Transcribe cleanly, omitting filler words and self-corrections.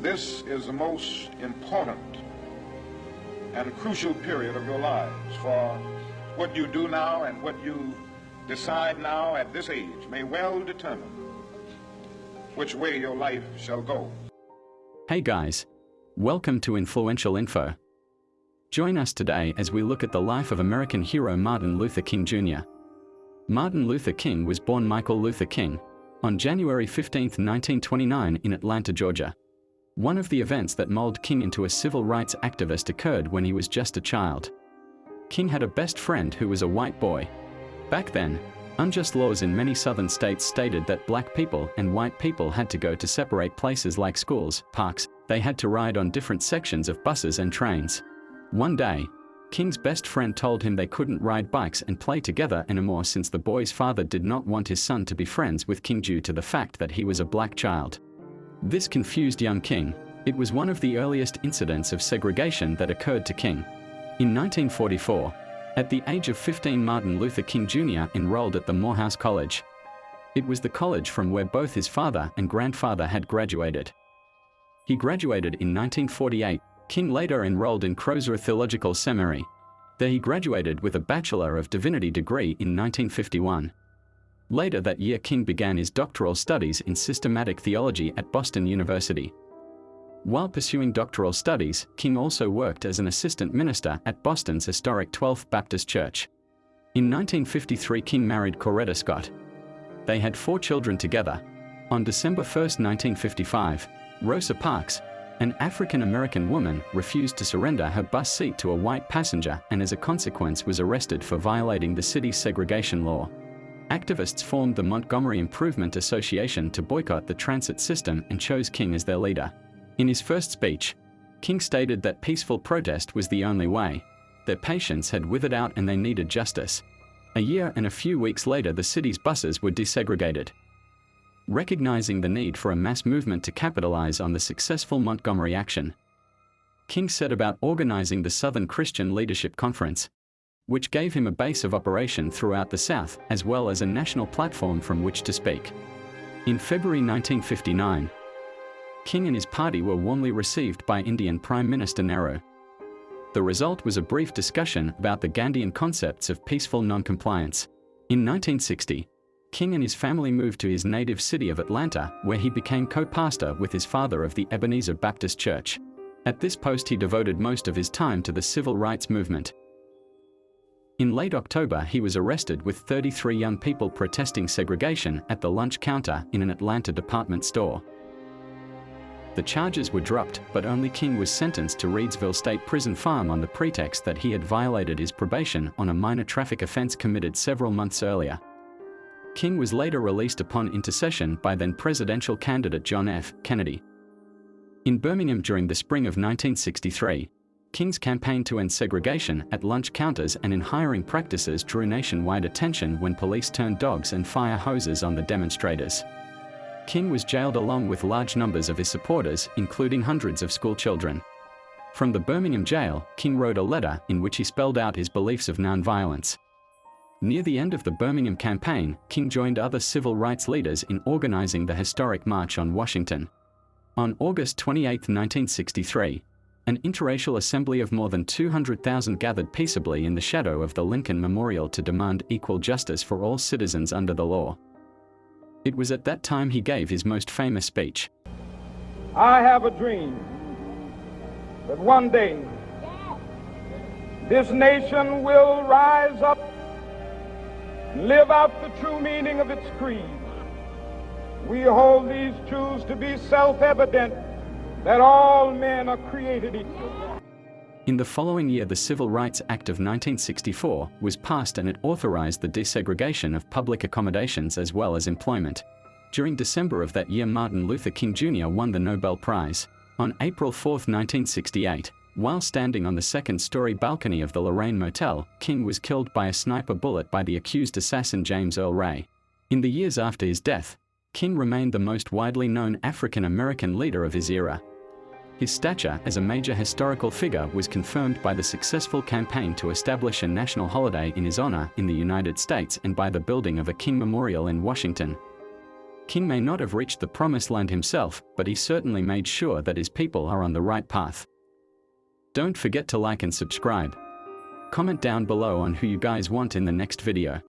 This is the most important and crucial period of your lives, for what you do now and what you decide now at this age may well determine which way your life shall go. Hey guys, welcome to Influential Info. Join us today as we look at the life of American hero Martin Luther King Jr. Martin Luther King was born Michael Luther King on January 15, 1929 in Atlanta, Georgia. One of the events that molded King into a civil rights activist occurred when he was just a child. King had a best friend who was a white boy. Back then, unjust laws in many southern states stated that black people and white people had to go to separate places like schools, parks. They had to ride on different sections of buses and trains. One day, King's best friend told him they couldn't ride bikes and play together anymore since the boy's father did not want his son to be friends with King due to the fact that he was a black child. This confused young King. It was one of the earliest incidents of segregation that occurred to King. In 1944, at the age of 15, Martin Luther King Jr. enrolled at the Morehouse College. It was the college from where both his father and grandfather had graduated. He graduated in 1948. King later enrolled in Crozer Theological Seminary. There he graduated with a Bachelor of Divinity degree in 1951. Later that year, King began his doctoral studies in systematic theology at Boston University. While pursuing doctoral studies, King also worked as an assistant minister at Boston's historic 12th Baptist Church. In 1953, King married Coretta Scott. They had 4 children together. On December 1, 1955, Rosa Parks, an African-American woman, refused to surrender her bus seat to a white passenger and as a consequence was arrested for violating the city's segregation law. Activists formed the Montgomery Improvement Association to boycott the transit system and chose King as their leader. In his first speech, King stated that peaceful protest was the only way. Their patience had withered out and they needed justice. A year and a few weeks later, the city's buses were desegregated. Recognizing the need for a mass movement to capitalize on the successful Montgomery action, King set about organizing the Southern Christian Leadership Conference, which gave him a base of operation throughout the South as well as a national platform from which to speak. In February 1959, King and his party were warmly received by Indian Prime Minister Nehru. The result was a brief discussion about the Gandhian concepts of peaceful non-compliance. In 1960, King and his family moved to his native city of Atlanta, where he became co-pastor with his father of the Ebenezer Baptist Church. At this post, he devoted most of his time to the civil rights movement. In late October, he was arrested with 33 young people protesting segregation at the lunch counter in an Atlanta department store. The charges were dropped, but only King was sentenced to Reidsville State Prison Farm on the pretext that he had violated his probation on a minor traffic offense committed several months earlier. King was later released upon intercession by then presidential candidate John F. Kennedy. In Birmingham during the spring of 1963, King's campaign to end segregation at lunch counters and in hiring practices drew nationwide attention when police turned dogs and fire hoses on the demonstrators. King was jailed along with large numbers of his supporters, including hundreds of school children. From the Birmingham jail, King wrote a letter in which he spelled out his beliefs of nonviolence. Near the end of the Birmingham campaign, King joined other civil rights leaders in organizing the historic March on Washington. On August 28, 1963, an interracial assembly of more than 200,000 gathered peaceably in the shadow of the Lincoln Memorial to demand equal justice for all citizens under the law. It was at that time he gave his most famous speech. I have a dream that one day this nation will rise up and live out the true meaning of its creed. We hold these truths to be self-evident, that all men are created equal. In the following year, the Civil Rights Act of 1964 was passed and it authorized the desegregation of public accommodations as well as employment. During December of that year, Martin Luther King Jr. won the Nobel Prize. On April 4, 1968, while standing on the second-story balcony of the Lorraine Motel, King was killed by a sniper bullet by the accused assassin James Earl Ray. In the years after his death, King remained the most widely known African-American leader of his era. His stature as a major historical figure was confirmed by the successful campaign to establish a national holiday in his honor in the United States and by the building of a King Memorial in Washington. King may not have reached the promised land himself, but he certainly made sure that his people are on the right path. Don't forget to like and subscribe. Comment down below on who you guys want in the next video.